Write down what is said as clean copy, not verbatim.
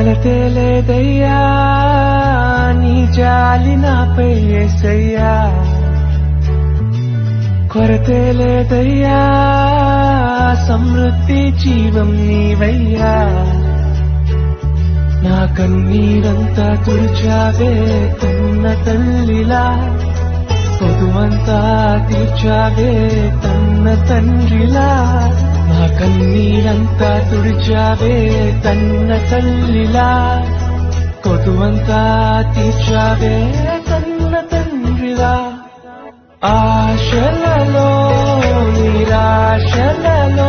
కొరతే లేదయ్యా నీ జాలి నాపై యేసయ్యా కొరతే లేదయ్యా సమృద్ధి జీవం నీవయ్యా నా కన్నీరంతా తుడిచావే కన్న తల్లిలా పొదువంతా తీర్చావే కన్న తండ్రిలా నా కన్నీరంతా తుడిచావే కన్న తల్లిలా కొదువంతా తీర్చావే కన్న తండ్రిలా ఆశలలో నిరాశలలో